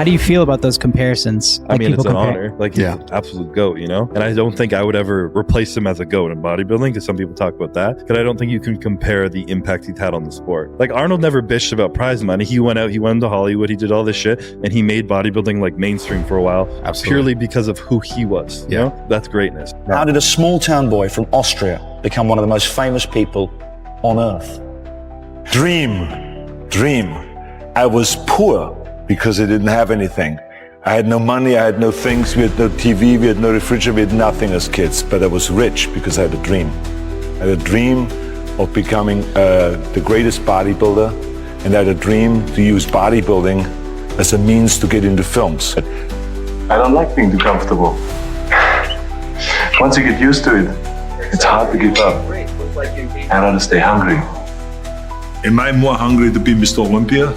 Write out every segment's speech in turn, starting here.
How do you feel about those comparisons? I mean, it's an honor. Like, he's an absolute GOAT, you know? And I don't think I would ever replace him as a GOAT in bodybuilding, because some people talk about that. But I don't think you can compare the impact he's had on the sport. Like, Arnold never bitched about prize money. He went into Hollywood, he did all this shit, and he made bodybuilding like mainstream for a while. Absolutely. Purely because of who he was. You know? That's greatness. How did a small town boy from Austria become one of the most famous people on earth? Dream. I was poor because I didn't have anything. I had no money, I had no things, we had no TV, we had no refrigerator, we had nothing as kids, but I was rich because I had a dream. I had a dream of becoming the greatest bodybuilder, and I had a dream to use bodybuilding as a means to get into films. I don't like being too comfortable. Once you get used to it, it's hard to give up. I want to stay hungry. Am I more hungry to be Mr. Olympia?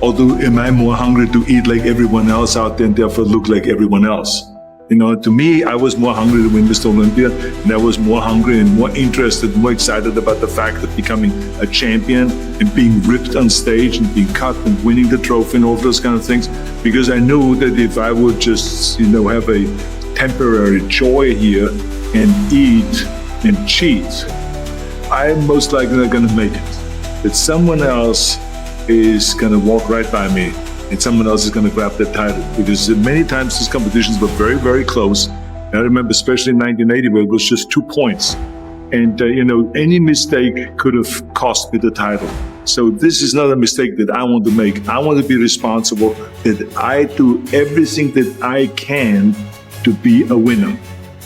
Or am I more hungry to eat like everyone else out there and therefore look like everyone else? You know, to me, I was more hungry to win Mr. Olympia, and I was more hungry and more interested, more excited about the fact of becoming a champion and being ripped on stage and being cut and winning the trophy and all those kind of things. Because I knew that if I would just, you know, have a temporary joy here and eat and cheat, I'm most likely not going to make it. That someone else is going to walk right by me and someone else is going to grab that title. Because many times these competitions were very, very close. And I remember especially in 1980 where it was just 2 points. And, you know, any mistake could have cost me the title. So this is not a mistake that I want to make. I want to be responsible that I do everything that I can to be a winner.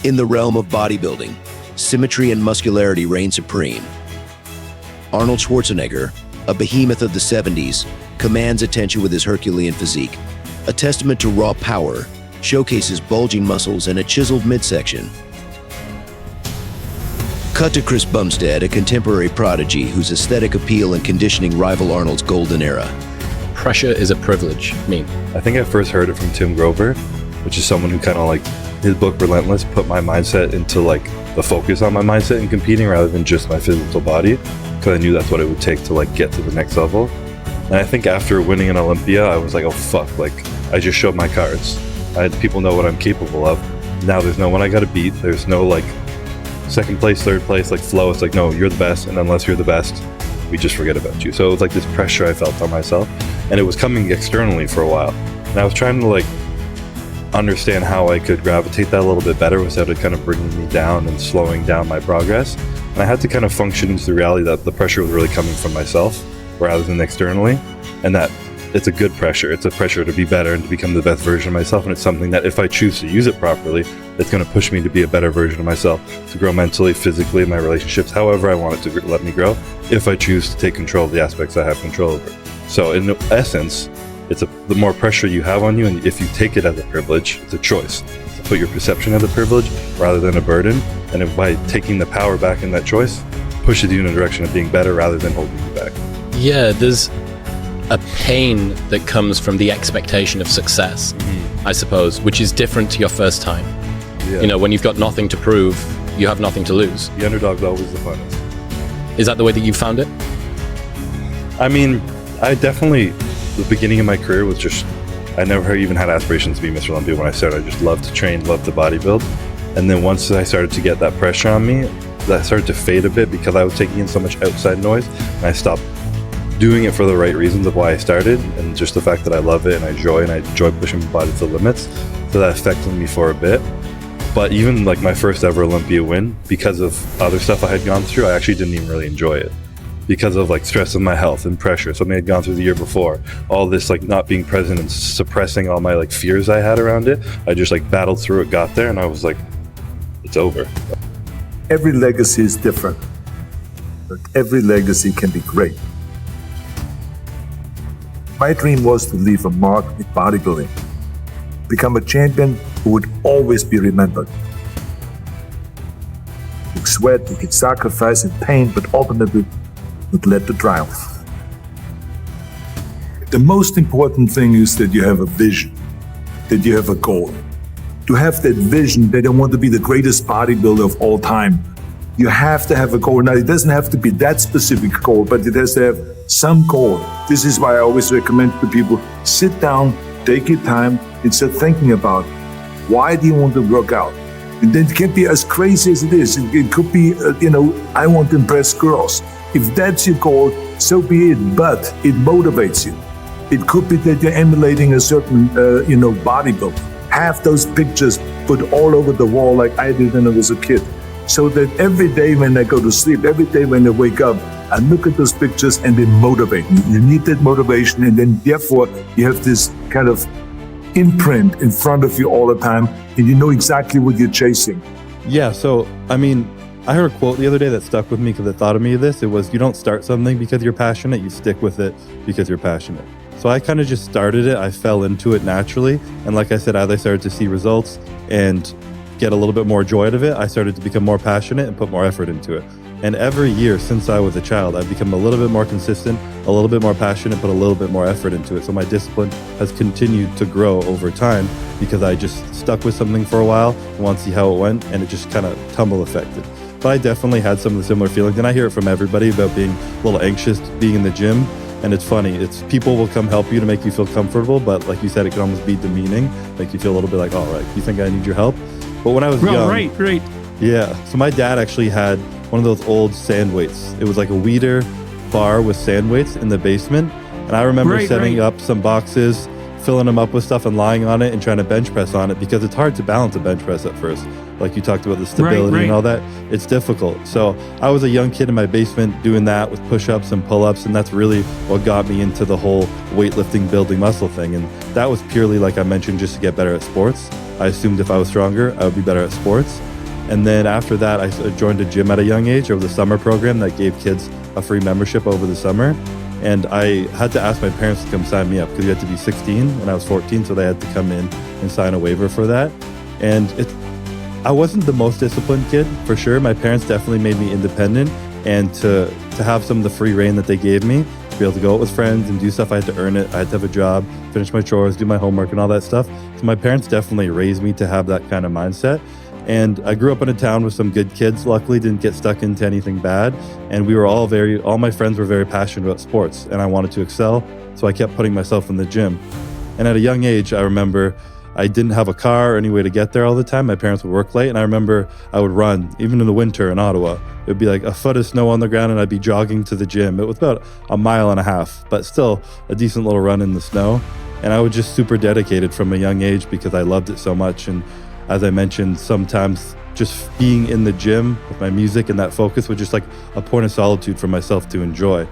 In the realm of bodybuilding, symmetry and muscularity reign supreme. Arnold Schwarzenegger, a behemoth of the 70s, commands attention with his Herculean physique. A testament to raw power, showcases bulging muscles and a chiseled midsection. Cut to Chris Bumstead, a contemporary prodigy whose aesthetic appeal and conditioning rival Arnold's golden era. Pressure is a privilege. I think I first heard it from Tim Grover, which is someone who kind of like, his book Relentless put my mindset into like the focus on my mindset in competing rather than just my physical body, because I knew that's what it would take to like get to the next level. And I think after winning an Olympia, I was like, oh fuck, like I just showed my cards. People know what I'm capable of. Now there's no one I gotta beat. There's no like second place, third place, like flow. It's like, no, you're the best, and unless you're the best, we just forget about you. So it was like this pressure I felt on myself, and it was coming externally for a while. And I was trying to like understand how I could gravitate that a little bit better without it kind of bringing me down and slowing down my progress. And I had to kind of function into the reality that the pressure was really coming from myself rather than externally, and that it's a good pressure. It's a pressure to be better and to become the best version of myself, and it's something that if I choose to use it properly, it's going to push me to be a better version of myself, to grow mentally, physically, in my relationships, however I want it to let me grow, if I choose to take control of the aspects I have control over. So in essence, the more pressure you have on you, and if you take it as a privilege, it's a choice to put your perception as a privilege rather than a burden. And by taking the power back in that choice, pushes you in a direction of being better rather than holding you back. Yeah, there's a pain that comes from the expectation of success, I suppose, which is different to your first time. Yeah. You know, when you've got nothing to prove, you have nothing to lose. The underdog's always the funnest. Is that the way that you found it? I mean, I definitely, the beginning of my career was just, I never even had aspirations to be Mr. Olympia when I started. I just loved to train, loved to bodybuild. And then once I started to get that pressure on me, that started to fade a bit because I was taking in so much outside noise, and I stopped doing it for the right reasons of why I started, and just the fact that I love it and I enjoy pushing my body to the limits. So that affected me for a bit. But even like my first ever Olympia win, because of other stuff I had gone through, I actually didn't even really enjoy it. Because of like stress of my health and pressure, something I had gone through the year before, all this like not being present and suppressing all my like fears I had around it, I just like battled through it, got there, and I was like, it's over. Every legacy is different, but every legacy can be great. My dream was to leave a mark in bodybuilding, become a champion who would always be remembered. You could sweat, you could sacrifice and pain, but ultimately would lead to triumph. The most important thing is that you have a vision, that you have a goal. To have that vision that I want to be the greatest bodybuilder of all time, you have to have a goal. Now, it doesn't have to be that specific goal, but it has to have some goal. This is why I always recommend to people, sit down, Take your time and start thinking about why do you want to work out? And then it can be as crazy as it is. It could be, I want to impress girls. If that's your goal, so be it, but it motivates you. It could be that you're emulating a certain, bodybuilder. Have those pictures put all over the wall like I did when I was a kid. So that every day when I go to sleep, every day when I wake up, I look at those pictures and they motivate me. You need that motivation, and then therefore you have this kind of imprint in front of you all the time, and you know exactly what you're chasing. Yeah, so, I mean, I heard a quote the other day that stuck with me because it thought of me of this. It was, you don't start something because you're passionate, you stick with it because you're passionate. So I kind of just started it. I fell into it naturally. And like I said, as I started to see results and get a little bit more joy out of it, I started to become more passionate and put more effort into it. And every year since I was a child, I've become a little bit more consistent, a little bit more passionate, put a little bit more effort into it. So my discipline has continued to grow over time because I just stuck with something for a while and want to see how it went, and it just kind of tumble affected. But I definitely had some of the similar feelings, and I hear it from everybody about being a little anxious being in the gym. And it's funny, it's people will come help you to make you feel comfortable, but like you said, it can almost be demeaning, make you feel a little bit like, all right, you think I need your help? But when I was young, Right. yeah. So my dad actually had one of those old sand weights. It was like a Weeder bar with sand weights in the basement. And I remember setting up some boxes, filling them up with stuff and lying on it and trying to bench press on it, because it's hard to balance a bench press at first. Like you talked about the stability and all that, it's difficult. So I was a young kid in my basement doing that with push-ups and pull-ups, and that's really what got me into the whole weightlifting, building muscle thing. And that was purely, like I mentioned, just to get better at sports. I assumed if I was stronger, I would be better at sports. And then after that, I joined a gym at a young age. There was a summer program that gave kids a free membership over the summer. And I had to ask my parents to come sign me up because you had to be 16 and I was 14. So they had to come in and sign a waiver for that. And I wasn't the most disciplined kid, for sure. My parents definitely made me independent, and to have some of the free reign that they gave me, to be able to go out with friends and do stuff, I had to earn it. I had to have a job, finish my chores, do my homework and all that stuff. So my parents definitely raised me to have that kind of mindset. And I grew up in a town with some good kids, luckily didn't get stuck into anything bad. And we were all my friends were very passionate about sports, and I wanted to excel. So I kept putting myself in the gym. And at a young age, I remember I didn't have a car or any way to get there all the time. My parents would work late, and I remember I would run, even in the winter in Ottawa. It would be like a foot of snow on the ground, and I'd be jogging to the gym. It was about 1.5 miles, but still a decent little run in the snow. And I was just super dedicated from a young age because I loved it so much. And as I mentioned, sometimes just being in the gym with my music and that focus was just like a point of solitude for myself to enjoy.